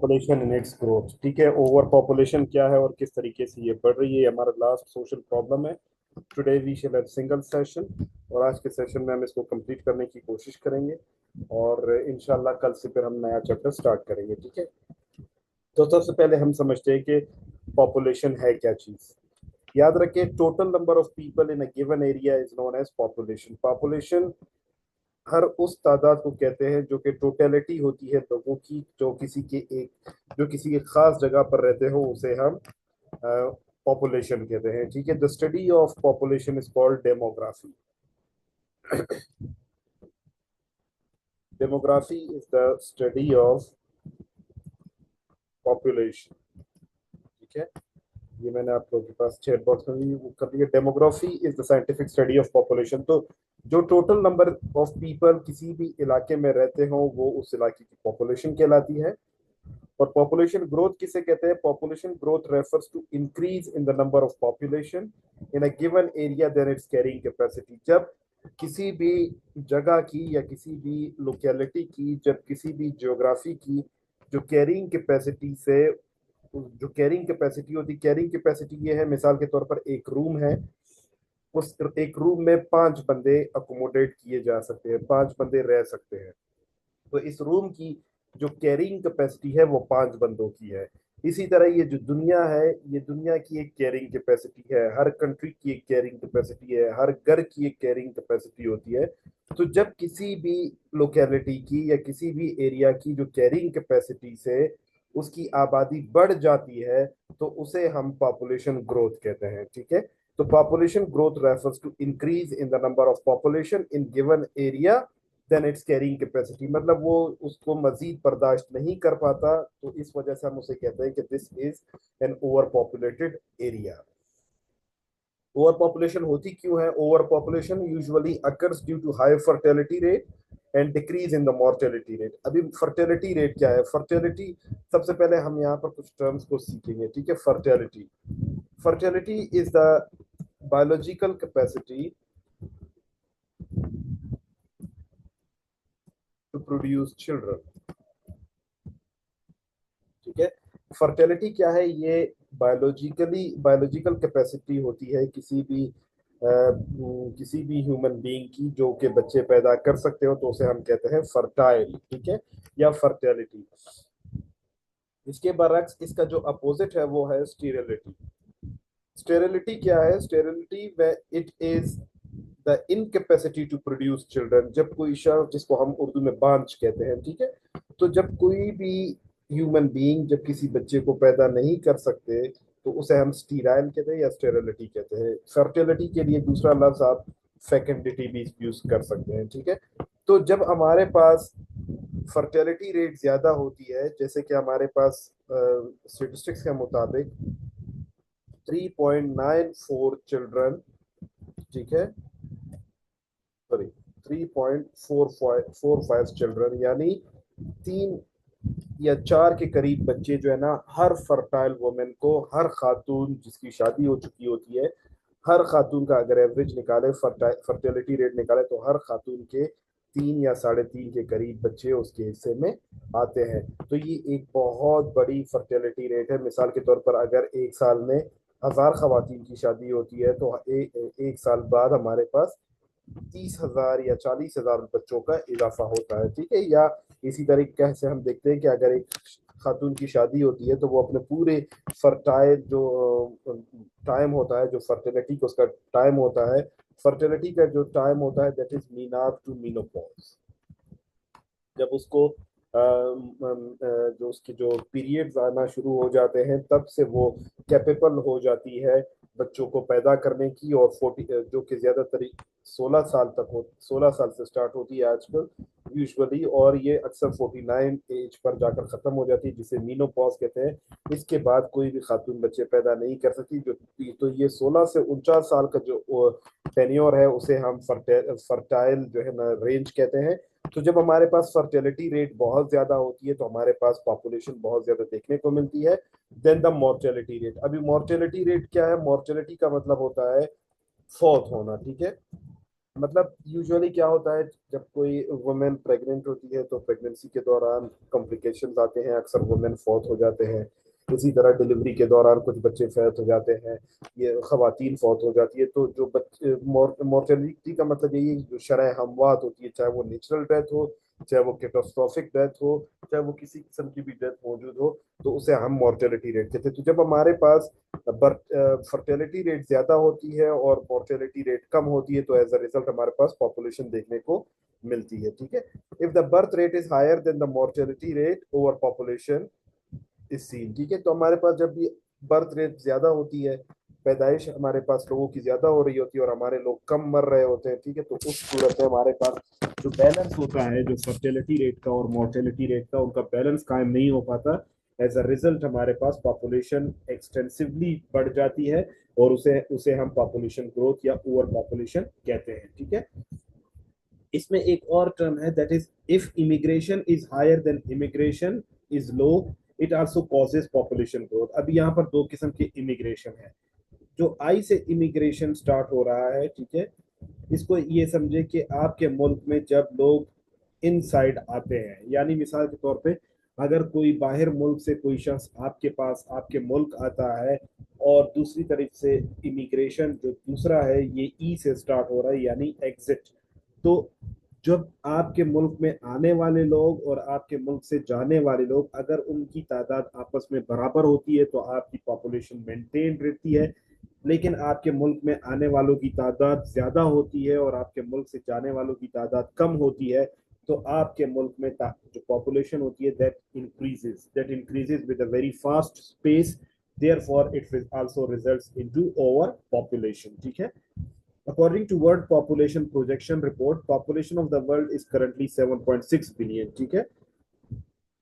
Population in its growth. ठीक है, over population क्या है और किस तरीके से ये बढ़ रही है, हमारा लास्ट सोशल प्रॉब्लम है। Today we shall have single session, और आज के सेशन में हम इसको कंप्लीट करने की कोशिश करेंगे, और इंशाल्लाह कल से फिर हम नया चैप्टर स्टार्ट करेंगे। ठीक है, तो सबसे पहले हम समझते हैं कि पॉपुलेशन है क्या चीज। याद रखें, total number of people in a given area is known as population. Population हर उस तादाद को कहते हैं जो कि टोटलिटी होती है लोगों की, जो किसी एक खास जगह पर रहते हो, उसे हम पॉपुलेशन कहते हैं। ठीक है, the study of population is called demography. Demography is the study of population. ठीक है, ये मैंने आप लोगों के पास चैट बॉक्स में भी वो कर दिया। Demography is the scientific study of population. तो जो टोटल नंबर ऑफ पीपल किसी भी इलाके में रहते हो, वो उस इलाके की पॉपुलेशन कहलाती है। और पॉपुलेशन ग्रोथ किसे कहते हैं? Population growth refers to increase in the number of population in a given area than its carrying capacity. जब किसी भी जगह की या किसी भी लोकेलिटी की, जब किसी भी ज्योग्राफी की जो कैरिंग कैपेसिटी से, जो कैरिंग कैपेसिटी होती, कैरिंग कैपेसिटी ये है, मिसाल के तौर पर एक रूम है, उस एक रूम में 5 बंदे अकोमोडेट किए जा सकते हैं, 5 बंदे रह सकते हैं। तो इस रूम की जो कैरिंग कैपेसिटी है वो 5 बंदों की है। इसी तरह ये जो दुनिया है, ये दुनिया की एक कैरिंग कैपेसिटी है, हर कंट्री की एक कैरिंग कैपेसिटी है, हर घर की एक कैरिंग कैपेसिटी होती है। तो जब किसी भी लोकेलिटी की या किसी भी एरिया की जो कैरिंग कैपेसिटी से उसकी आबादी बढ़ जाती है, तो उसे हम पॉपुलेशन ग्रोथ कहते हैं। ठीक है, तो population growth refers to increase in the number of population in given area than its carrying capacity. मतलब वो उसको मजीद बर्दाश्त नहीं कर पाता, तो इस वजह से हम उसे कहते हैं कि this is an over populated area. Over population होती क्यों है? Over population usually occurs due to high fertility rate and decrease in the mortality rate. अभी फर्टिलिटी रेट क्या है? फर्टिलिटी, सबसे पहले हम यहाँ पर कुछ टर्म्स को सीखेंगे। ठीक है, fertility, fertility is the biological capacity to produce children. ठीक है, फर्टिलिटी क्या है? ये बायोलॉजिकल कैपेसिटी होती है किसी भी ह्यूमन बीइंग की, जो कि बच्चे पैदा कर सकते हो, तो उसे हम कहते हैं फर्टाइल। ठीक है, या फर्टिलिटी। इसके बरक्स इसका जो अपोजिट है वो है स्टीरिलिटी। स्टेरिलिटी क्या है? Sterility it is the incapacity to produce children. जब कोई शख्स, जिसको हम उर्दू में बांझ कहते हैं, ठीक है, तो जब कोई भी ह्यूमन बीइंग जब किसी बच्चे को पैदा नहीं कर सकते, तो उसे हम स्टीराइल कहते हैं या स्टेरिलिटी कहते हैं। फर्टिलिटी के लिए दूसरा लफ्ज आप फेकेंडिटी भी यूज कर सकते हैं। ठीक है, तो जब हमारे पास फर्टिलिटी रेट ज्यादा होती है, जैसे कि हमारे पास स्टेटिस्टिक्स के मुताबिक 3.94 चिल्ड्रन, ठीक है, सॉरी, 3.45 चिल्ड्रन, यानी 3 या 4 के करीब बच्चे जो है ना, हर फर्टाइल वुमेन को, हर खातून जिसकी शादी हो चुकी होती है, हर खातून का अगर एवरेज निकाले, फर्टिलिटी रेट निकाले, तो हर खातून के 3 या 3.5 के करीब बच्चे उसके हिस्से में आते हैं। तो ये एक बहुत बड़ी फर्टिलिटी रेट है। मिसाल के तौर पर अगर एक साल में 1000 खवातीन की शादी होती है, तो एक साल बाद हमारे पास 30,000 या 40,000 बच्चों का इजाफा होता है। ठीक है, या इसी तरीके से हम देखते हैं कि अगर एक खातून की शादी होती है, तो वो अपने पूरे फर्टाइल जो टाइम होता है, जो फर्टिलिटी का उसका टाइम होता है, फर्टिलिटी का जो टाइम होता है, दैट इज मीनाप टू मीनोपॉज। जब उसको जो उसके जो पीरियड्स आना शुरू हो जाते हैं, तब से वो कैपेबल हो जाती है बच्चों को पैदा करने की। और 40, जो कि ज्यादातर 16 साल तक हो, 16 साल से स्टार्ट होती है आजकल यूजुअली, और ये अक्सर 49 एज पर जाकर खत्म हो जाती है, जिसे मीनोपॉज कहते हैं। इसके बाद कोई भी खातून बच्चे पैदा नहीं कर सकती। जो तो ये 16 से 49 साल का जो टेन्योर है, उसे हम फर्टाइल जो है ना रेंज कहते हैं। तो जब हमारे पास फर्टिलिटी रेट बहुत ज्यादा होती है, तो हमारे पास पॉपुलेशन बहुत ज्यादा देखने को मिलती है। Then the mortality rate. अभी मोर्टेलिटी रेट क्या है? मोर्टेलिटी का मतलब होता है फौत होना। ठीक है, मतलब यूजुअली क्या होता है, जब कोई वुमेन प्रेग्नेंट होती है तो प्रेगनेंसी के दौरान कॉम्प्लिकेशंस आते हैं, अक्सर वुमेन फौत हो जाते हैं। इसी तरह डिलीवरी के दौरान कुछ बच्चे फौत हो जाते हैं, ये खवातीन फौत हो जाती है। तो जो बच्चे मॉर्टेलिटी का मतलब यही है, जो शरह हमवात होती है, चाहे वो नेचुरल डेथ हो, चाहे वो कैटास्ट्रोफिक डेथ हो, चाहे वो किसी किस्म की भी डेथ मौजूद हो, तो उसे हम मॉर्टेलिटी रेट कहते हैं। तो जब हमारे पास बर्थ फर्टिलिटी रेट ज्यादा होती है और मोर्टेलिटी रेट कम होती है, तो एज अ रिजल्ट हमारे पास पॉपुलेशन देखने को मिलती है। ठीक है, if the birth rate is higher than the mortality rate over population is seen. ठीक है, तो हमारे पास जब भी बर्थ रेट ज्यादा होती है, पैदाइश हमारे पास लोगों की ज्यादा हो रही होती है और हमारे लोग कम मर रहे होते हैं, ठीक है, तो उस सूरत में हमारे पास जो बैलेंस होता है, जो फर्टिलिटी रेट का और मोर्टेलिटी रेट का, उनका बैलेंस कायम नहीं हो पाता। एज अ रिजल्ट हमारे पास पॉपुलेशन एक्सटेंसिवली बढ़ जाती है और उसे उसे हम पॉपुलेशन ग्रोथ या ओवर पॉपुलेशन कहते हैं। ठीक है, इसमें एक और टर्म है, that is if immigration is higher than immigration is low, it also causes population growth. अभी यहाँ पर दो किस्म के इमिग्रेशन है। जो आई से इमिग्रेशन स्टार्ट हो रहा है, ठीक है, इसको ये समझे कि आपके मुल्क में जब लोग इनसाइड आते हैं, यानी मिसाल के तौर पे अगर कोई बाहर मुल्क से कोई शख्स आपके पास आपके मुल्क आता है, और दूसरी तरफ से इमिग्रेशन जो दूसरा है ये ई से स्टार्ट हो रहा है, यानी एग्जिट। तो जब आपके मुल्क में आने वाले लोग और आपके मुल्क से जाने वाले लोग, अगर उनकी तादाद आपस में बराबर होती है तो आपकी पॉपुलेशन मेंटेन रहती है। लेकिन आपके मुल्क में आने वालों की तादाद ज्यादा होती है और आपके मुल्क से जाने वालों की तादाद कम होती है, तो आपके मुल्क में जो पॉपुलेशन होती है that increases with a very fast space, therefore it also results into over population. ठीक है, according to world population projection report, population of the world is currently 7.6 billion। ठीक है,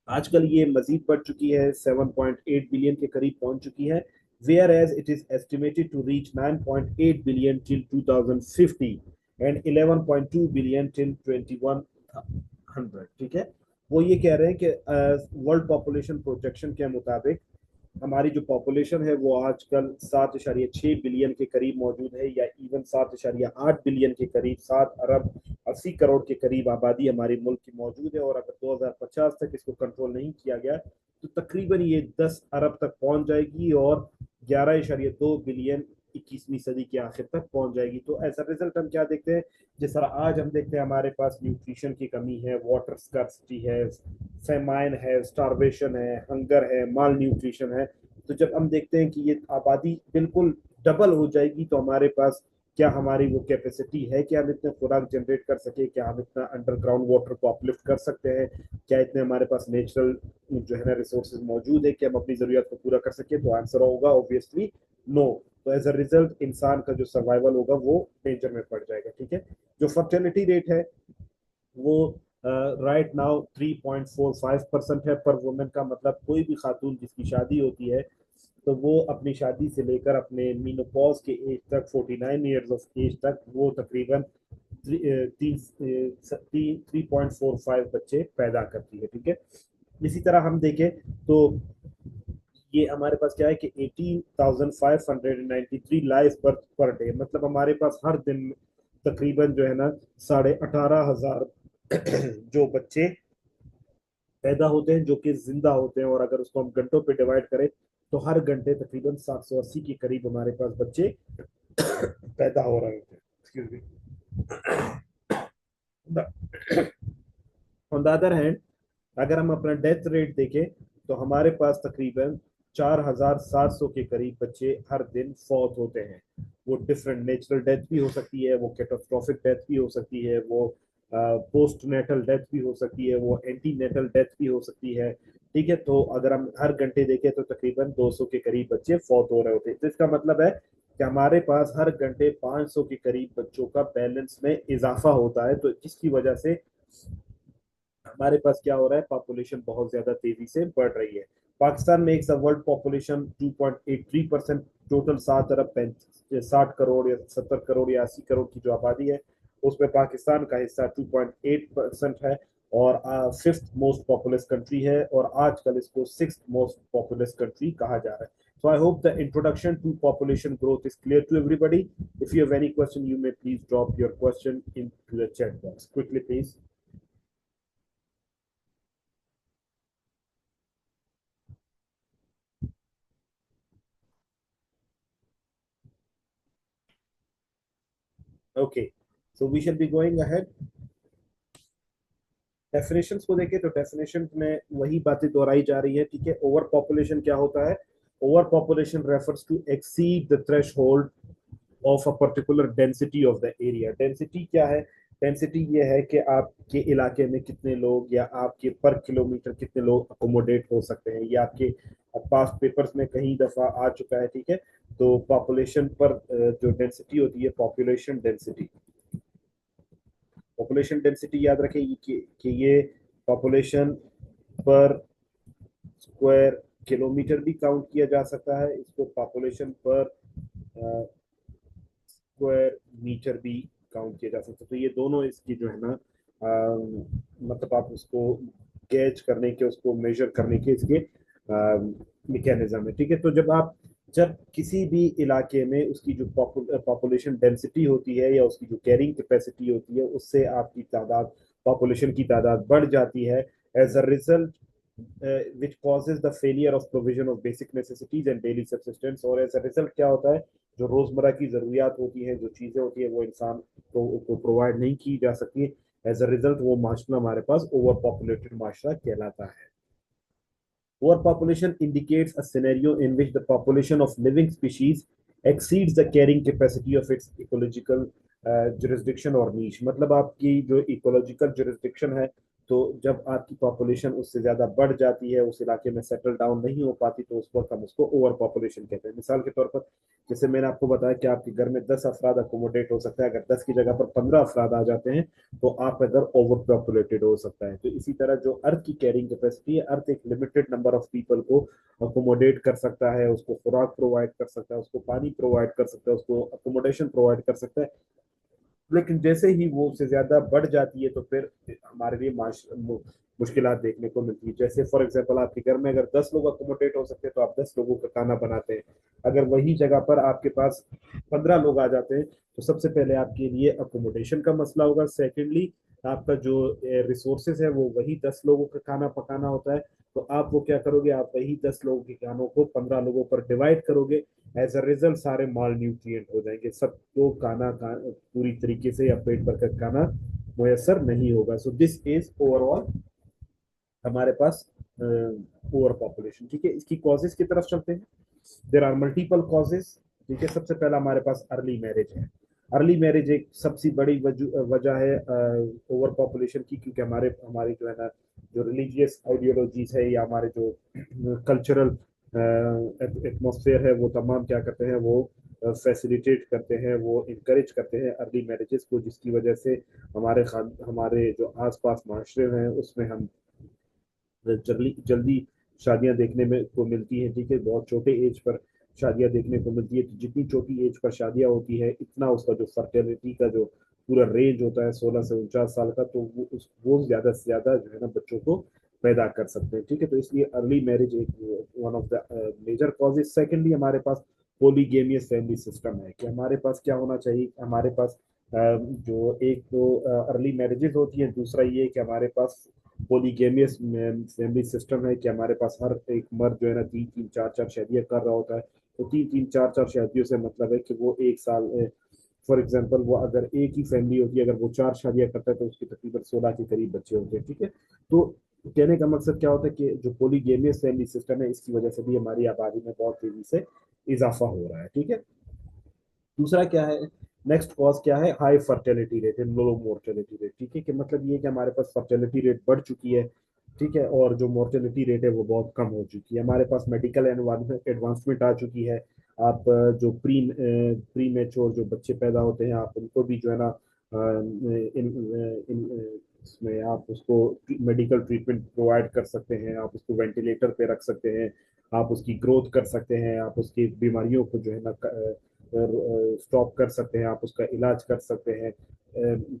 आजकल ये मजीद बढ़ चुकी है, 7.8 बिलियन के करीब पहुंच चुकी है। whereas it is estimated to reach 9.8 billion till 2050 and 11.2 billion till 2100। ठीक है, वो ये कह रहे हैं कि वर्ल्ड पॉपुलेशन प्रोजेक्शन के मुताबिक हमारी जो पॉपुलेशन है वो आजकल 7.6 बिलियन के करीब मौजूद है, या इवन 7.8 बिलियन के करीब, 7 अरब 80 करोड़ के करीब आबादी हमारे मुल्क की मौजूद है। और अगर 2050 तक इसको कंट्रोल नहीं किया गया तो तकरीबन ये 10 अरब तक पहुंच जाएगी और 11.2 बिलियन 21वीं सदी के आखिर तक पहुंच जाएगी। तो ऐसा रिजल्ट हम क्या देखते हैं, जिस तरह आज हम देखते हैं हमारे पास न्यूट्रिशन की कमी है, वाटर स्कार्सिटी है, फेमाइन है, स्टारवेशन है, हंगर है, माल न्यूट्रिशन है। तो जब हम देखते हैं कि ये आबादी बिल्कुल डबल हो जाएगी, तो हमारे पास क्या हमारी वो कैपेसिटी है कि हम इतने खुराक जनरेट कर सके, क्या हम इतना अंडरग्राउंड वाटर को अपलिफ्ट कर सकते हैं, क्या इतने हमारे पास नेचुरल जो है ना रिसोर्सेज मौजूद है कि हम अपनी जरूरत को पूरा कर सके। तो आंसर होगा ऑब्वियसली नो। तो एज अ रिजल्ट इंसान का जो सर्वाइवल होगा वो डेंजर में पड़ जाएगा। ठीक है, जो फर्टिलिटी रेट है वो राइट नाउ 3.45% है पर वुमेन का, मतलब कोई भी खातून जिसकी शादी होती है तो वो अपनी शादी से लेकर अपने मीनोपॉज के एज तक, 49 ईयर्स ऑफ एज तक, वो तकरीबन 3.45 बच्चे पैदा करती है। ठीक है, इसी तरह हम देखें तो ये हमारे पास क्या है कि 18,593 लाइव बर्थ पर डे, मतलब हमारे पास हर दिन तकरीबन जो है ना 18,500 जो बच्चे पैदा होते हैं जो कि जिंदा होते हैं। और अगर उसको हम घंटों पे डिवाइड करें तो हर घंटे तकरीबन 780 के करीब हमारे पास बच्चे पैदा हो रहे होते हैं। Excuse me. On the other hand, अगर हम अपना डेथ रेट देखें तो हमारे पास तकरीबन 4,700 के करीब बच्चे हर दिन फौत होते हैं। वो डिफरेंट नेचुरल डेथ भी हो सकती है, वो कैटास्ट्रोफिक डेथ भी हो सकती है, वो पोस्ट नेटल डेथ भी हो सकती है, वो एंटी नेटल डेथ भी हो सकती है। ठीक है, तो अगर हम हर घंटे देखें तो तकरीबन 200 के करीब बच्चे फौत हो रहे होते हैं। तो इसका मतलब है कि हमारे पास हर घंटे 500 के करीब बच्चों का बैलेंस में इजाफा होता है। तो जिसकी वजह से हमारे पास क्या हो रहा है, पॉपुलेशन बहुत ज्यादा तेजी से बढ़ रही है। पाकिस्तान में एक वर्ल्ड पॉपुलेशन 2.83%, टोटल 7 अरब 60 करोड़ या 70 करोड़ या 80 करोड़ की जो आबादी है उसमें पाकिस्तान का हिस्सा 2.8% है। और 5th मोस्ट पॉपुलस कंट्री है, और आजकल इसको 6th मोस्ट पॉपुलस कंट्री कहा जा रहा है. So I hope the introduction to population growth is clear to everybody. If you have any question, you may please drop your question into the chat box. Quickly, please. Okay. So we shall be going ahead. Definitions को देखें तो definition में वही बातें दोहराई जा रही है. ठीक है, ओवर पॉपुलेशन क्या होता है? Over population refers to exceed the threshold of a particular density of the area. Density क्या है? डेंसिटी ये है कि आपके इलाके में कितने लोग या आपके पर किलोमीटर कितने लोग अकोमोडेट हो सकते हैं. ये आपके पास्ट पेपर्स में कई दफा आ चुका है. ठीक है, तो पॉपुलेशन पर जो डेंसिटी होती है, पॉपुलेशन डेंसिटी, पॉपुलेशन डेंसिटी याद रखें कि ये पॉपुलेशन पर स्क्वायर किलोमीटर भी काउंट किया जा सकता है, इसको पॉपुलेशन पर स्क्वायर मीटर भी काउंट किया जा सकता है. तो ये दोनों इसकी जो है ना मतलब आप उसको गैज करने के, उसको मेजर करने के इसके मैकेनिज्म है. ठीक है, तो जब किसी भी इलाके में उसकी जो पॉपुलेशन डेंसिटी होती है या उसकी जो कैरिंग कैपेसिटी होती है, उससे आपकी तादाद, पॉपुलेशन की तादाद बढ़ जाती है. As a result which causes the failure of provision of basic necessities and daily subsistence. और एज अ रिजल्ट क्या होता है? जो रोजमर्रा की जरूरियात होती है, जो चीजें होती है, वो इंसान को प्रोवाइड नहीं की जा सकती. एज अ रिजल्ट वो माशरा हमारे पास ओवर पॉपुलेटेड माशरा कहलाता है. Overpopulation indicates a scenario in which the population of living species exceeds the carrying capacity of its ecological jurisdiction or niche. मतलब आपकी जो इकोलॉजिकल जुरिस्डिक्शन है, तो जब आपकी पॉपुलेशन उससे ज्यादा बढ़ जाती है, उस इलाके में सेटल डाउन नहीं हो पाती, तो उस वक्त हम उसको ओवर पॉपुलेशन कहते हैं. मिसाल के तौर पर, जैसे मैंने आपको बताया कि आपके घर में 10 अफराद अकोमोडेट हो सकता है, अगर 10 की जगह पर 15 अफराद आ जाते हैं तो आपका घर ओवर पॉपुलेटेड हो सकता है. तो इसी तरह जो अर्थ की कैरिंग कैपेसिटी है, अर्थ एक लिमिटेड नंबर ऑफ पीपल को अकोमोडेट कर सकता है, उसको खुराक प्रोवाइड कर सकता है, उसको पानी प्रोवाइड कर सकता है, उसको अकोमोडेशन प्रोवाइड कर सकता है. लेकिन जैसे ही वो उससे ज्यादा बढ़ जाती है तो फिर हमारे लिए मुश्किलात देखने को मिलती है. जैसे फॉर एग्जांपल, आपके घर में अगर 10 लोग अकोमोडेट हो सकते हैं तो आप 10 लोगों का खाना बनाते हैं. अगर वही जगह पर आपके पास 15 लोग आ जाते हैं तो सबसे पहले आपके लिए अकोमोडेशन का मसला होगा. सेकेंडली, आपका जो रिसोर्सेज है वो वही 10 लोगों का खाना पकाना होता है. तो आप वो क्या करोगे? आप वही 10 लोगों के खानों को 15 लोगों पर डिवाइड करोगे. एज अ रिजल्ट सारे माल न्यूट्रिएंट हो जाएंगे, सबको पूरी तरीके से या पेट भर कर खाना मुयसर नहीं होगा. सो दिस इज ओवरऑल हमारे पास ओवर पॉपुलेशन. ठीक है, इसकी कॉजेज की तरफ चलते हैं. There are multiple causes. ठीक है, सबसे पहला हमारे पास अर्ली मैरिज है. अर्ली मैरिज एक सबसे बड़ी वजह है ओवर पॉपुलेशन की, क्योंकि हमारे हमारी जो है ना, जो रिलीजियस आइडियोलॉजीज है या हमारे जो कल्चरल एटमोसफेयर है, वो तमाम क्या करते हैं, वो फैसिलिटेट करते हैं, वो इनकरेज करते हैं अर्ली मैरिजेस को, जिसकी वजह से हमारे जो आसपास माशरे हैं उसमें हम जल्दी जल्दी शादियां देखने में को मिलती हैं. ठीक है, बहुत छोटे एज पर शादियां देखने को मिलती है. तो जितनी छोटी एज पर शादियां होती है, इतना उसका जो फर्टिलिटी का जो पूरा रेंज होता है 16 से 49 साल का, तो वो ज्यादा से ज्यादा जो है ना बच्चों को पैदा कर सकते हैं. ठीक है, तो इसलिए अर्ली मैरिज एक one of the major causes. Secondly, हमारे पास पोलीगेमियस फैमिली सिस्टम है. कि हमारे पास क्या होना चाहिए? हमारे पास जो एक तो अर्ली मैरिजेस होती है, दूसरा ये कि हमारे पास पोलीगेमियस फैमिली सिस्टम है कि हमारे पास हर एक मर्द जो है ना 3 3 4 4 शादियां कर रहा होता है. तो 3 3 4 4 शादियों से मतलब है कि वो एक साल, फॉर एग्जाम्पल, वो अगर एक ही फैमिली होती है, अगर वो 4 शादियां करता है तो उसके तकरीबन 16 के करीब बच्चे होते हैं. ठीक है, तो कहने का मकसद क्या होता है कि जो पोलीगेमियस फैमिली सिस्टम है, इसकी वजह से भी हमारी आबादी में बहुत तेजी से इजाफा हो रहा है. ठीक है, दूसरा क्या है? नेक्स्ट कॉज क्या है? High fertility rate and low mortality rate. ठीक है, कि मतलब ये कि हमारे पास फर्टिलिटी रेट बढ़ चुकी है. ठीक है, और जो मोर्टेलिटी रेट है वो बहुत कम हो चुकी है. हमारे पास मेडिकल एडवांसमेंट आ चुकी है. आप जो प्री मेच्योर जो बच्चे पैदा होते हैं, आप उनको भी जो है ना इसमें आप उसको मेडिकल ट्रीटमेंट प्रोवाइड कर सकते हैं. आप उसको वेंटिलेटर पे रख सकते हैं, आप उसकी ग्रोथ कर सकते हैं, आप उसकी बीमारियों को जो है ना स्टॉप कर सकते हैं, आप उसका इलाज कर सकते हैं।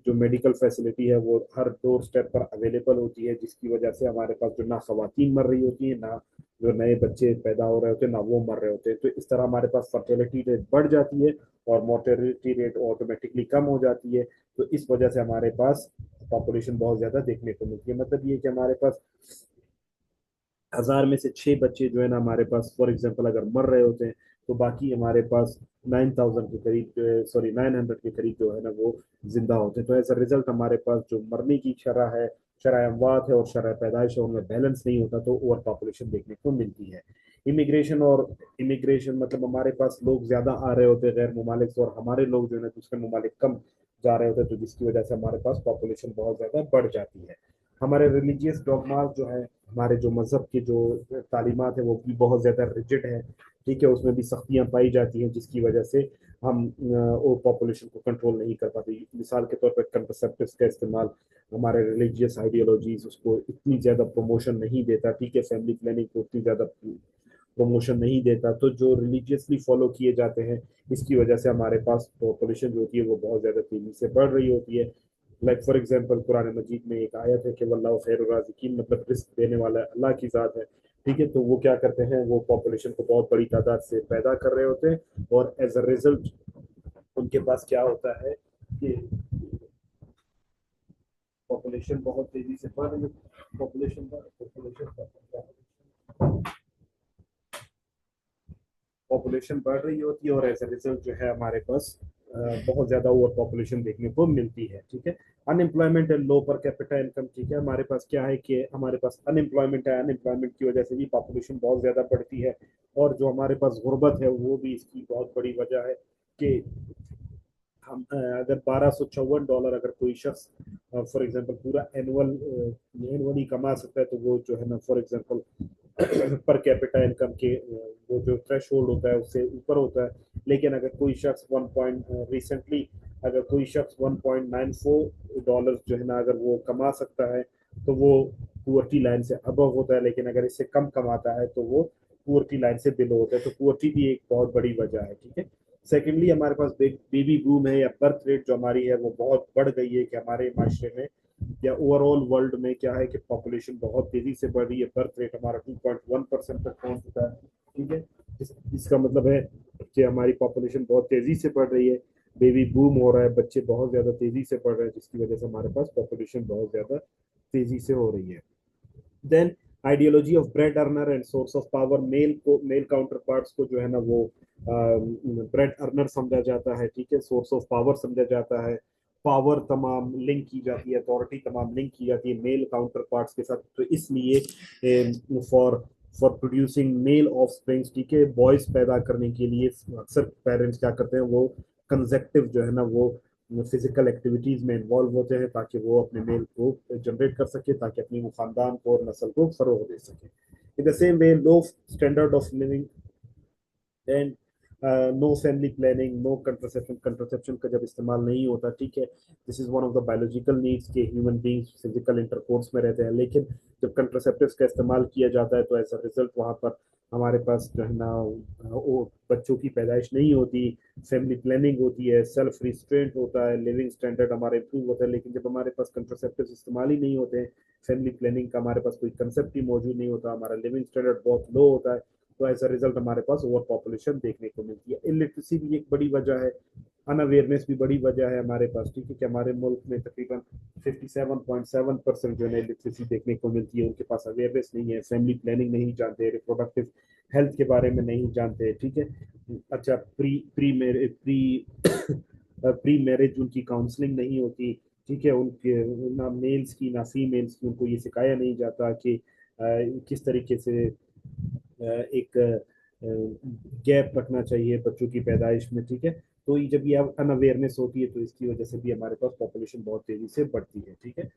जो मेडिकल फैसिलिटी है वो हर डोर स्टेप पर अवेलेबल होती है, जिसकी वजह से हमारे पास जो ना खवातीन मर रही होती है, ना जो नए बच्चे पैदा हो रहे होते हैं, ना वो मर रहे होते हैं। तो इस तरह हमारे पास फर्टिलिटी रेट बढ़ जाती है और मोर्टेलिटी रेट ऑटोमेटिकली कम हो जाती है। तो इस वजह से हमारे पास पॉपुलेशन बहुत ज्यादा देखने को मिलती है। मतलब ये कि हमारे पास 1000 में से 6 बच्चे जो है ना हमारे पास फॉर एग्जांपल अगर मर रहे होते हैं, तो बाकी हमारे पास 9000 के करीब, सॉरी 900 के करीब जो है ना वो जिंदा होते हैं। तो एज अ रिजल्ट हमारे पास जो मरने की शरह है, शरह अमवात है और शरह पैदाइश है, उनमें बैलेंस नहीं होता, तो ओवर पॉपुलेशन देखने को मिलती है। इमिग्रेशन मतलब हमारे पास लोग ज्यादा आ रहे होते हैं गैर ममालिक से, और हमारे लोग जो है ना दूसरे ममालिक कम जा रहे होते हैं, तो जिसकी वजह से हमारे पास पॉपुलेशन बहुत ज्यादा बढ़ जाती है। हमारे रिलीजियस डॉगमास जो है, हमारे जो मजहब की जो तालीमात है वो भी बहुत ज़्यादा रिजिड है। ठीक है, उसमें भी सख्तियां पाई जाती हैं, जिसकी वजह से हम वो पॉपुलेशन को कंट्रोल नहीं कर पाते। मिसाल के तौर पर कंट्रासेप्टिव्स का इस्तेमाल, हमारे रिलीजियस आइडियोलॉजीज उसको इतनी ज़्यादा प्रमोशन नहीं देता। ठीक है, फैमिली प्लानिंग को उतनी ज़्यादा प्रमोशन नहीं देता। तो जो रिलीजियसली फॉलो किए जाते हैं, इसकी वजह से हमारे पास पॉपुलेशन जो होती है वो बहुत ज़्यादा तेज़ी से बढ़ रही होती है। लाइक फॉर एग्जांपल कुरान मजीद में एक आयत है कि वल्लाहु खैरुर राज़िकीन, मतलब रिस्क देने वाला अल्लाह की ज़ात है। ठीक है, तो वो क्या करते हैं, वो पॉपुलेशन को बहुत बड़ी तादाद से पैदा कर रहे होते हैं, और एज अ रिजल्ट उनके पास क्या होता है कि पॉपुलेशन बहुत तेजी से बढ़ रही है। पॉपुलेशन बढ़ रही होती है, और एज अ रिजल्ट जो है हमारे पास बहुत ज्यादा ओवर पॉपुलेशन देखने को मिलती है। ठीक है, unemployment and low per capita income. ठीक है, हमारे पास क्या है कि हमारे पास अनएम्प्लॉयमेंट है, अनएम्प्लॉयमेंट की वजह से भी पॉपुलेशन बहुत ज्यादा बढ़ती है। और जो हमारे पास गुर्बत है वो भी इसकी बहुत बड़ी वजह है कि हम अगर $1254 अगर कोई शख्स फॉर एग्जांपल पूरा एनुअली कमा सकता है, तो वो जो है ना for example per capita income के वो जो थ्रेश होल्ड होता है उससे ऊपर होता है। लेकिन अगर कोई शख्स वन पॉइंट रिसेंटली अगर कोई शख्स $1.94 जो है ना अगर वो कमा सकता है, तो वो पुअर्टी लाइन से अबव होता है। लेकिन अगर इससे कम कमाता है तो वो पुअर्टी लाइन से बिलो होता है। तो पुअर्टी भी एक बहुत बड़ी वजह है। ठीक है, सेकेंडली हमारे पास बेबी बूम है, या बर्थ रेट जो हमारी है वो बहुत बढ़ गई है, कि हमारे माशरे में या ओवरऑल वर्ल्ड में क्या है कि पॉपुलेशन बहुत तेजी से बढ़ रही है। बर्थ रेट हमारा 2.1% तक पहुंच चुका है। ठीक है, इसका मतलब है कि हमारी पॉपुलेशन बहुत तेजी से बढ़ रही है, बेबी बूम हो रहा है, बच्चे बहुत ज्यादा तेजी से बढ़ रहे हैं, जिसकी वजह से हमारे पास पॉपुलेशन बहुत ज्यादा तेजी से हो रही है। Then ideology of bread earner and source of power, male counterparts को जो है ना वो ब्रेड अर्नर समझा जाता है। ठीक है, सोर्स ऑफ पावर समझा जाता है, पावर तमाम लिंक की जाती है, अथॉरिटी तमाम लिंक की जाती है मेल काउंटर पार्ट्स के साथ। तो इसलिए for for producing male offsprings, ठीक है, बॉयज पैदा करने के लिए अक्सर पेरेंट्स क्या करते हैं, वो कंजेक्टिव जो है ना वो फिजिकल एक्टिविटीज में इन्वॉल्व होते हैं, ताकि वो अपने मेल को जनरेट कर सके, ताकि अपनी वो खानदान को और नस्ल को फरोग दे सके। In the same way low standard of living and no family planning, no contraception, contraception का जब इस्तेमाल नहीं होता। ठीक है, this is one of the biological needs के ह्यूमन बींग्स फिजिकल इंटरकोर्स में रहते हैं। लेकिन जब कंट्रासेप्टिव्स का इस्तेमाल किया जाता है, तो एज अ रिजल्ट वहाँ पर हमारे पास जो है ना वो बच्चों की पैदाइश नहीं होती, फैमिली प्लानिंग होती है, सेल्फ रिस्ट्रेंट होता है, लिविंग स्टैंडर्ड हमारा इंप्रूव होता है। लेकिन जब हमारे पास कंट्रासेप्टिव्स इस्तेमाल ही नहीं होते हैं, फैमिली प्लानिंग का हमारे पास कोई कंसेप्ट ही मौजूद नहीं होता, हमारा लिविंग स्टैंडर्ड बहुत लो होता है, तो एज अ रिजल्ट हमारे पास ओवर पॉपुलेशन देखने को मिलती है। इलिटरेसी भी एक बड़ी वजह है, अनअवेयरनेस भी बड़ी वजह है हमारे पास। ठीक है, कि हमारे मुल्क में तकरीबन 57.7% जो है लिटरेसी देखने को मिलती है, उनके पास अवेयरनेस नहीं है, फैमिली प्लानिंग नहीं जानते, रिप्रोडक्टिव हेल्थ के बारे में नहीं जानते। ठीक है, अच्छा प्री प्री मेरे प्री प्री मैरिज उनकी काउंसलिंग नहीं होती। ठीक है, उनके ना मेल्स की ना फीमेल्स की उनको ये सिखाया नहीं जाता कि किस तरीके से एक गैप रखना चाहिए बच्चों की पैदाइश में। ठीक है, तो ये जब ये अनअवेयरनेस होती है, तो इसकी वजह से भी हमारे पास पॉपुलेशन बहुत तेजी से बढ़ती है। ठीक है,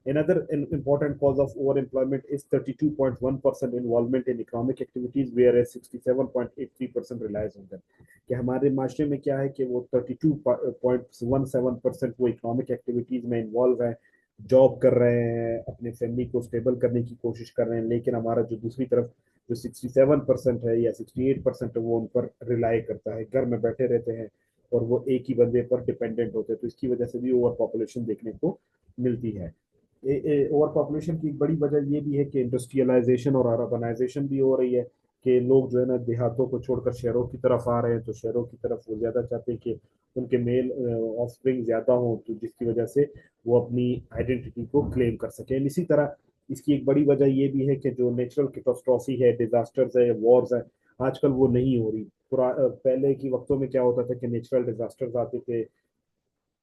another important cause of overemployment is 32.1% involvement in economic activities, whereas 67.83% relies on them। कि हमारे माशरे में क्या है कि वो 32.17% वो इकोनॉमिक एक्टिविटीज में इन्वॉल्व है, जॉब कर रहे हैं, अपने फैमिली को स्टेबल करने की कोशिश कर रहे हैं। लेकिन हमारा जो दूसरी तरफ जो 67% है या 68% है वो उन पर रिलाई करता है, घर में बैठे रहते हैं और वो एक ही बंदे पर डिपेंडेंट होते हैं। तो इसकी वजह से भी ओवर पॉपुलेशन देखने को मिलती है। ओवर पॉपुलेशन की एक बड़ी वजह ये भी है कि इंडस्ट्रियलाइजेशन और अर्बनाइजेशन भी हो रही है, कि लोग जो है ना देहातों को छोड़कर शहरों की तरफ आ रहे हैं, तो शहरों की तरफ वो ज्यादा चाहते हैं कि उनके मेल ऑफस्प्रिंग ज्यादा हो, तो जिसकी वजह से वो अपनी आइडेंटिटी को क्लेम कर सकें। इसी तरह इसकी एक बड़ी वजह ये भी है कि जो नेचुरल कैटास्ट्रॉफी है, डिजास्टर्स है, वॉर्स है, आजकल वो नहीं हो रही। पहले की वक्तों में क्या होता था कि नेचुरल डिजास्टर्स आते थे,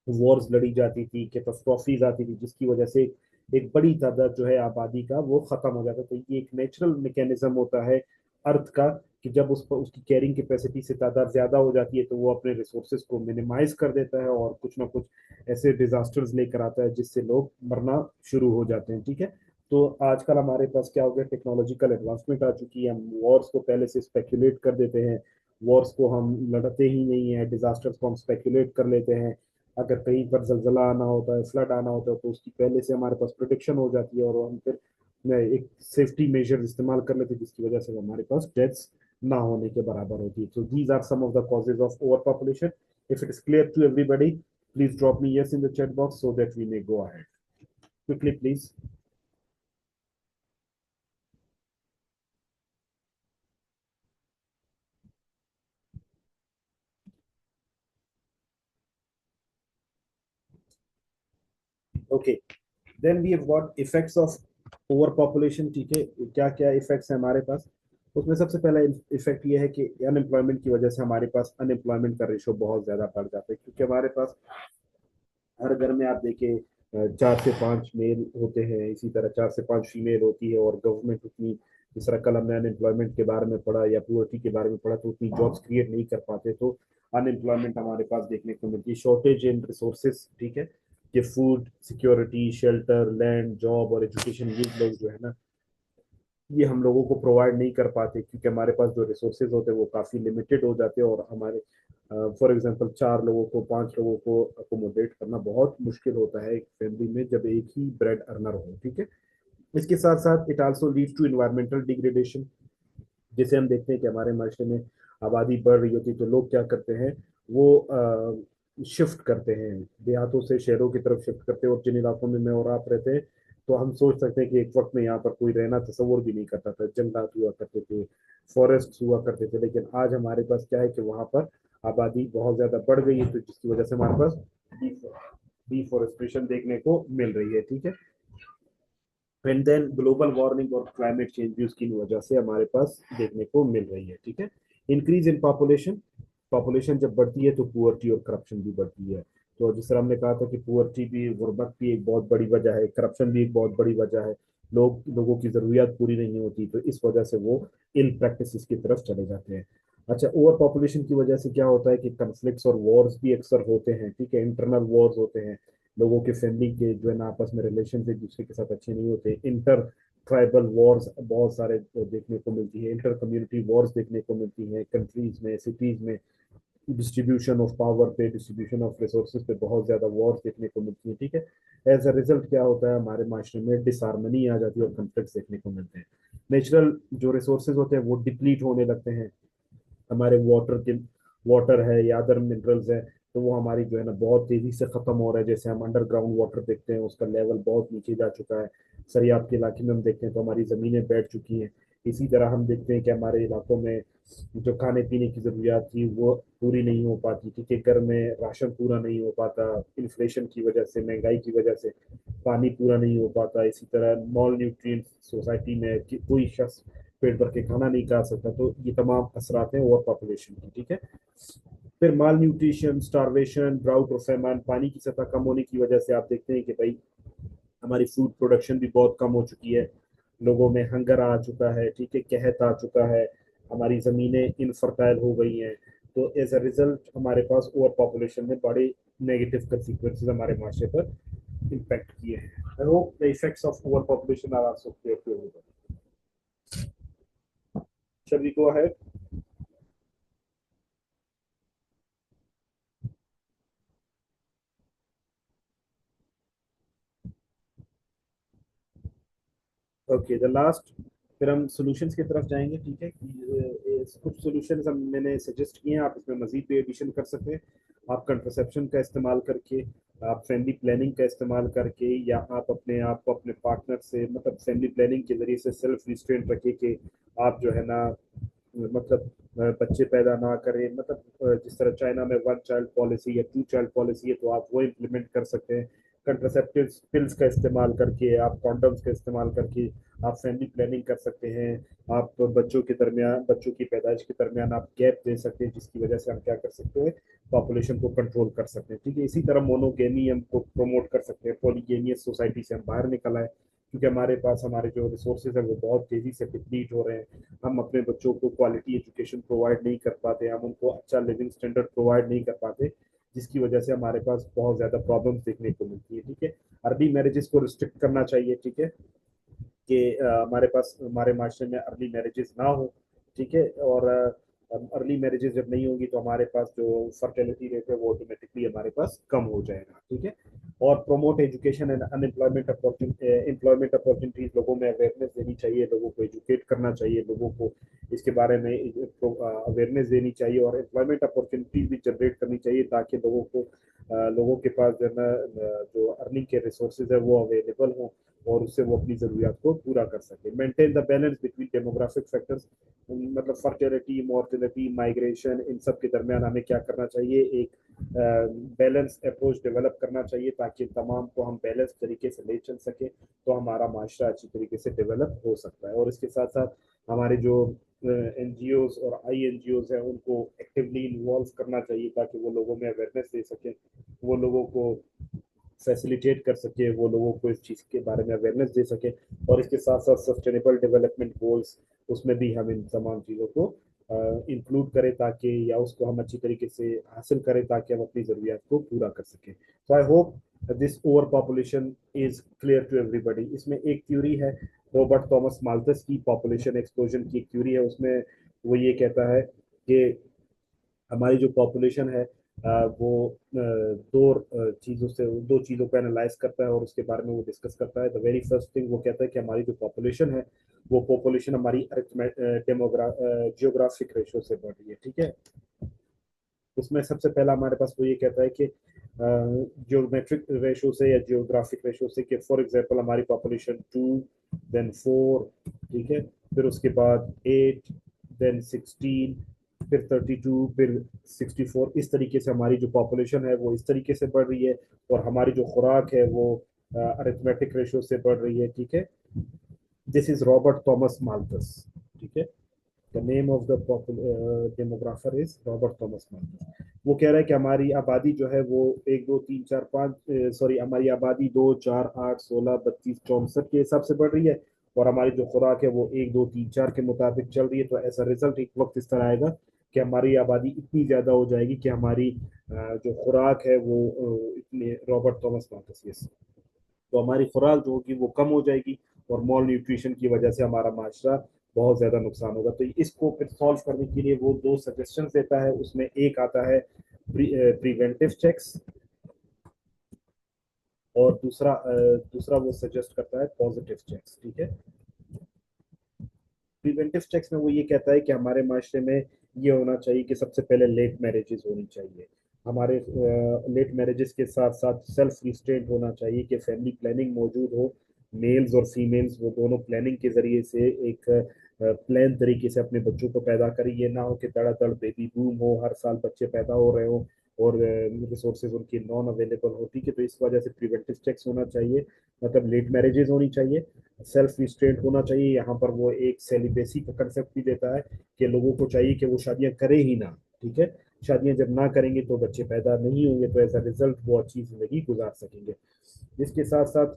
वॉर्स लड़ी जाती थी, कैटास्ट्रॉफीज आती थी, जिसकी वजह से एक बड़ी तादाद जो है आबादी का वो खत्म हो जाता था। ये एक नेचुरल मैकेनिज्म होता है अर्थ का, कि जब उस पर उसकी कैरिंग कैपेसिटी से तादाद ज्यादा हो जाती है तो वो अपने रिसोर्सेज को मिनिमाइज कर देता है और कुछ ना कुछ ऐसे डिजास्टर्स लेकर आता है जिससे लोग मरना शुरू हो जाते हैं। ठीक है, तो आजकल हमारे पास क्या हो गया, टेक्नोलॉजिकल एडवांसमेंट आ चुकी है, हम वॉर्स को पहले से स्पेकुलेट कर देते हैं, वॉर्स को हम लड़ते ही नहीं है, डिजास्टर्स को हम स्पेकुलेट कर लेते हैं। अगर कहीं पर जलजला आना होता है, फ्लड आना होता है, तो उसकी पहले से हमारे पास प्रोटेक्शन हो जाती है और हम फिर एक सेफ्टी मेजर इस्तेमाल कर लेते हैं, जिसकी वजह से हमारे पास डेथ्स ना होने के बराबर होती है। So these are some of the causes of over population. If it is clear to everybody, please drop me yes in the chat box so that we may go ahead quickly, please. Okay, then we have got effects of overpopulation। ठीक है, क्या क्या effects है हमारे पास। उसमें सबसे पहला effect ये है कि अनएम्प्लॉयमेंट की वजह से हमारे पास अनएम्प्लॉयमेंट का रेशो बहुत ज्यादा बढ़ जाता है, क्योंकि हमारे पास हर घर में आप देखिए 4 से 5 मेल होते हैं, इसी तरह 4 से 5 फीमेल होती है, और गवर्नमेंट उतनी, जिस तरह कल हमने अनएम्प्लॉयमेंट के बारे में पढ़ा या पुअर्टी के बारे में पढ़ा, तो उतनी जॉब्स क्रिएट नहीं कर पाते, तो अनएम्प्लॉयमेंट हमारे पास देखने को मिलती है। शॉर्टेज इन रिसोर्सेज, ठीक है, कि food security, shelter, land, job और एजुकेशन, ये लोग जो है ना ये हम लोगों को प्रोवाइड नहीं कर पाते, क्योंकि हमारे पास जो रिसोर्सेज होते हैं वो काफ़ी लिमिटेड हो जाते हैं, और हमारे फॉर एग्जांपल 4 लोगों को, 5 लोगों को अकोमोडेट करना बहुत मुश्किल होता है एक फैमिली में, जब एक ही ब्रेड अर्नर हो। ठीक है, इसके साथ साथ it also leads to environmental degradation. जैसे हम देखते हैं कि हमारे माशरे में आबादी बढ़ रही होती है, तो लोग क्या करते हैं, वो शिफ्ट करते हैं, देहातों से शहरों की तरफ शिफ्ट करते हैं, और जिन इलाकों में मैं और आप रहते हैं, तो हम सोच सकते हैं कि एक वक्त में यहाँ पर कोई रहना तस्वुर भी नहीं करता था, जंगलात हुआ करते थे, फॉरेस्ट हुआ करते थे, लेकिन आज हमारे पास क्या है कि वहाँ पर आबादी बहुत ज्यादा बढ़ गई है, तो जिसकी वजह से हमारे पास डिफोरेस्टेशन देखने को मिल रही है। ठीक है, एंड देन ग्लोबल वार्मिंग और क्लाइमेट चेंज भी उसकी वजह से हमारे पास देखने को मिल रही है। ठीक है, इंक्रीज इन पॉपुलेशन, पॉपुलेशन जब बढ़ती है तो पुअर्टी और करप्शन भी बढ़ती है। तो जिस तरह हमने कहा था कि पुअर्टी भी, गुर्बत भी एक बहुत बड़ी वजह है, करप्शन भी एक बहुत बड़ी वजह है, लोगों की जरूरियात पूरी नहीं होती, तो इस वजह से वो इल प्रैक्टिस की तरफ चले जाते हैं। अच्छा, ओवर पॉपुलेशन की वजह से क्या होता है कि कन्फ्लिक्ट्स और वॉर्स भी अक्सर होते हैं। ठीक है, इंटरनल वॉर्स होते हैं, लोगों के फैमिली के जो है ना आपस में रिलेशन एक दूसरे के साथ अच्छे नहीं होते, इंटर ट्राइबल वॉर्स बहुत सारे देखने को मिलती है, इंटर कम्युनिटी वॉर्स देखने को मिलती है कंट्रीज में, सिटीज में, डिस्ट्रीब्यूशन ऑफ पावर पे, डिस्ट्रीब्यूशन ऑफ रिसोर्सेज पे बहुत ज्यादा वॉर्स देखने को मिलती है। ठीक है, एज अ रिजल्ट क्या होता है, हमारे माशरे में डिसहार्मनी आ जाती है और कन्फ्लिक्ट देखने को मिलते हैं। नेचुरल जो रिसोर्सेज होते हैं वो डिप्लीट होने लगते हैं, हमारे वाटर है या अदर मिनरल्स है, तो वो हमारी जो है ना बहुत तेजी से खत्म हो रहा है। जैसे हम अंडरग्राउंड वाटर देखते हैं, उसका लेवल बहुत नीचे जा चुका है। सरियाब के इलाके में हम देखते हैं तो हमारी जमीनें बैठ चुकी हैं। इसी तरह हम देखते हैं कि हमारे इलाकों में जो खाने पीने की जरूरियात थी वो पूरी नहीं हो पाती, क्योंकि घर में राशन पूरा नहीं हो पाता, इन्फ्लेशन की वजह से, महंगाई की वजह से पानी पूरा नहीं हो पाता। इसी तरह मॉल न्यूट्रिएंट सोसाइटी में कोई शख्स पेट भर के खाना नहीं खा सकता, तो ये तमाम असरात हैं ओवर पॉपुलेशन की। ठीक है, फिर माल न्यूट्रिशन, स्टारवेशन, ड्राउट और फेमान, पानी की सतह कम होने की वजह से आप देखते हैं कि भाई हमारी फूड प्रोडक्शन भी बहुत कम हो चुकी है, लोगों में हंगर आ चुका है, ठीक है, कहत आ चुका है, हमारी ज़मीनें इनफर्टाइल हो गई हैं। तो एज अ रिजल्ट हमारे पास ओवर पॉपुलेशन ने बड़े नेगेटिव कंसिक्वेंसेस हमारे माशरे पर इम्पैक्ट किए हैं। I hope the effects of over population are also clear to everyone. Shall we go ahead? Okay, the last फिर हम सॉल्यूशंस की तरफ जाएंगे, ठीक है। कुछ सॉल्यूशंस हम मैंने सजेस्ट किए हैं, आप इसमें मजीद भी एडिशन कर सकते हैं। आप कंट्रासेप्शन का इस्तेमाल करके, आप फैमिली प्लानिंग का इस्तेमाल करके, या आप अपने आप को अपने पार्टनर से मतलब फैमिली प्लानिंग के जरिए से सेल्फ रिस्ट्रेंट रखिए कि आप जो है ना मतलब बच्चे पैदा ना करें। मतलब जिस तरह चाइना में वन चाइल्ड पॉलिसी या टू चाइल्ड पॉलिसी है, तो आप वो इम्प्लीमेंट कर सकते हैं। कंट्रासेप्टिव पिल्स का इस्तेमाल करके, आप कॉन्डम्स का इस्तेमाल करके आप फैमिली प्लानिंग कर सकते हैं। आप बच्चों के दरमियान, बच्चों की पैदाइश के दरमियान आप गैप दे सकते हैं, जिसकी वजह से हम क्या कर सकते हैं, पॉपुलेशन को कंट्रोल कर सकते हैं, ठीक है। इसी तरह मोनोगेमी हम को प्रमोट कर सकते हैं। पॉलीगेमियस सोसाइटी से हम बाहर निकल आए, क्योंकि हमारे पास हमारे जो रिसोर्सेज है वो बहुत तेजी से डिप्लीट हो रहे हैं। हम अपने बच्चों को क्वालिटी एजुकेशन प्रोवाइड नहीं कर पाते, हम उनको अच्छा लिविंग स्टैंडर्ड प्रोवाइड नहीं कर पाते, जिसकी वजह से हमारे पास बहुत ज्यादा प्रॉब्लम्स देखने को मिलती है, ठीक है। अर्ली मैरिजेस को रिस्ट्रिक्ट करना चाहिए, ठीक है, कि हमारे पास हमारे माशरे में अर्ली मैरिजेस ना हो, ठीक है। और अर्ली मैरिजेस जब नहीं होगी तो हमारे पास जो फर्टिलिटी रेट है वो ऑटोमेटिकली हमारे पास कम हो जाएगा, ठीक है। और promote education and unemployment employment opportunities, लोगों में अवेयरनेस देनी चाहिए, लोगों को एजुकेट करना चाहिए, लोगों को इसके बारे में अवेयरनेस देनी चाहिए, और एम्प्लॉयमेंट अपॉर्चुनिटीज भी जनरेट करनी चाहिए, ताकि लोगों के पास जो है ना जो अर्निंग के रिसोर्सेज है वो अवेलेबल हो, और उससे वो अपनी जरूरियात को पूरा कर सके। Maintain the balance between demographic factors, मतलब फर्टिलिटी, मोर्टिलिटी, माइग्रेशन, इन सब के दरमियान हमें क्या करना चाहिए, एक बैलेंस अप्रोच डेवलप करना चाहिए, ताकि तमाम को हम बैलेंस तरीके से ले चल सके, तो हमारा माशरा अच्छी तरीके से डेवलप हो सकता है। और इसके साथ साथ हमारे जो एनजीओज और आई एनजीओज हैं उनको एक्टिवली इन्वॉल्व करना चाहिए, ताकि वो लोगों में अवेयरनेस दे सकें, वो लोगों को फैसिलिटेट कर सके, वो लोगों को इस चीज़ के बारे में अवेयरनेस दे सके। और इसके साथ साथ सस्टेनेबल डेवलपमेंट गोल्स, उसमें भी हम इन तमाम चीज़ों को इंक्लूड करें, ताकि या उसको हम अच्छी तरीके से हासिल करें, ताकि हम अपनी ज़रूरियात को पूरा कर सकें। तो I hope this over population is clear to everybody. इसमें एक थ्योरी है रॉबर्ट थॉमस माल्थस की, पॉपुलेशन एक्सप्लोजन की एक थ्योरी है। उसमें वो ये कहता है कि हमारी जो पॉपुलेशन है वो दो चीज़ों को एनालाइज करता है, और उसके बारे में वो डिस्कस करता है। द वेरी फर्स्ट थिंग वो कहता है कि हमारी जो पॉपुलेशन है, वो पॉपुलेशन हमारी जियोग्राफिक रेशो से बढ़ रही है, ठीक है। उसमें सबसे पहला हमारे पास वो ये कहता है कि जियोमेट्रिक रेशो से या जियोग्राफिक रेशो से, कि फॉर एग्जांपल हमारी पॉपुलेशन 2, देन 4, ठीक है, फिर उसके बाद 8, देन 16, फिर 32, फिर 64, इस तरीके से हमारी जो पॉपुलेशन है वो इस तरीके से बढ़ रही है, और हमारी जो खुराक है वो अरिथमेटिक रेशो से बढ़ रही है, ठीक है। This is Robert Thomas Malthus, ठीक है। The name of the demographer is Robert Thomas Malthus. वो कह रहा है कि हमारी आबादी जो है वो 1 2 3 4 5, सॉरी, हमारी आबादी 2 4 8 16 32 64 के हिसाब से बढ़ रही है, और हमारी जो खुराक है वो 1 2 3 4 के मुताबिक चल रही है। तो ऐसा रिजल्ट एक वक्त इस तरह आएगा कि हमारी आबादी इतनी ज्यादा हो जाएगी कि हमारी जो खुराक है वो इतने, रॉबर्ट थॉमस माल्थस, यस, तो हमारी खुराक जो होगी वो कम हो जाएगी, और मॉल न्यूट्रिशन की वजह से हमारा माशरा बहुत ज्यादा नुकसान होगा। तो इसको फिर सॉल्व करने के लिए वो दो सजेशन देता है। उसमें एक आता है प्रिवेंटिव चेक्स, और दूसरा वो सजेस्ट करता है पॉजिटिव चेक्स, ठीक है। प्रिवेंटिव चेक्स में वो ये कहता है कि हमारे माशरे में ये होना चाहिए कि सबसे पहले लेट मैरिजेस होनी चाहिए। हमारे लेट मैरिजेस के साथ साथ सेल्फ रिस्ट्रेंट होना चाहिए, कि फैमिली प्लानिंग मौजूद हो। मेल्स और फीमेल्स वो दोनों प्लानिंग के जरिए से एक प्लान तरीके से अपने बच्चों को पैदा करें। ये ना हो कि धड़ाधड़ बेबी बूम हो, हर साल बच्चे पैदा हो रहे हो, और रिसोर्सेज उनकी नॉन अवेलेबल हो, ठीक है। तो इस वजह से प्रिवेंटिव चेक्स होना चाहिए, मतलब लेट मैरिजेस होनी चाहिए, सेल्फ रिस्ट्रेंट होना चाहिए। यहाँ पर वो एक सेलिब्रेसी का कंसेप्ट भी देता है कि लोगों को चाहिए कि वो शादियां करें ही ना, ठीक है। शादियां जब ना करेंगे तो बच्चे पैदा नहीं होंगे, तो एज अ रिजल्ट वो अच्छी जिंदगी गुजार सकेंगे। इसके साथ साथ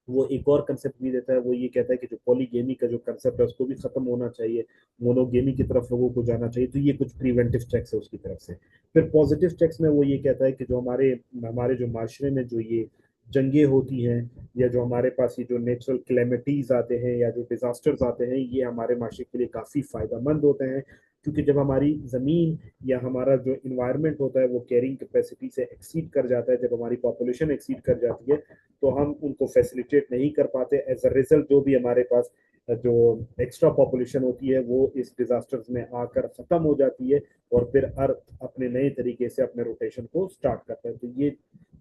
वो एक और कंसेप्ट भी देता है, वो ये कहता है कि जो पॉलीगेमी का जो कंसेप्ट है उसको भी खत्म होना चाहिए, मोनोगेमी की तरफ लोगों को जाना चाहिए। तो ये कुछ प्रिवेंटिव चेक्स है उसकी तरफ से। फिर पॉजिटिव चेक्स में वो ये कहता है कि जो हमारे हमारे जो माशरे में जो ये जंगें होती हैं, या जो हमारे पास ये जो नेचुरल क्लेमिटीज आते हैं, या जो डिजास्टर्स आते हैं, ये हमारे माशरे के लिए काफी फायदेमंद होते हैं, क्योंकि जब हमारी ज़मीन या हमारा जो इन्वायरमेंट होता है वो कैरिंग कैपेसिटी से एक्सीड कर जाता है, जब हमारी पॉपुलेशन एक्सीड कर जाती है, तो हम उनको फैसिलिटेट नहीं कर पाते। एज अ रिजल्ट जो भी हमारे पास जो एक्स्ट्रा पॉपुलेशन होती है वो इस डिजास्टर्स में आकर खत्म हो जाती है, और फिर अर्थ अपने नए तरीके से अपने रोटेशन को स्टार्ट करता है। तो ये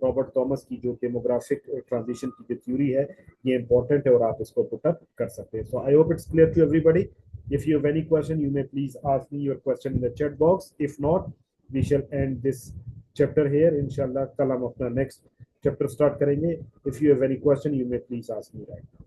रॉबर्ट थॉमस की जो डेमोग्राफिक ट्रांजिशन की जो थ्योरी है ये इंपॉर्टेंट है, और आप इसको पुटअप कर सकते हैं। So I hope it's clear to everybody. If you have any question, you may please ask me your question in the chat box. If not, we shall end this chapter here. Inshallah, कल हम अपना next chapter start करेंगे. If you have any question, you may please ask me right now.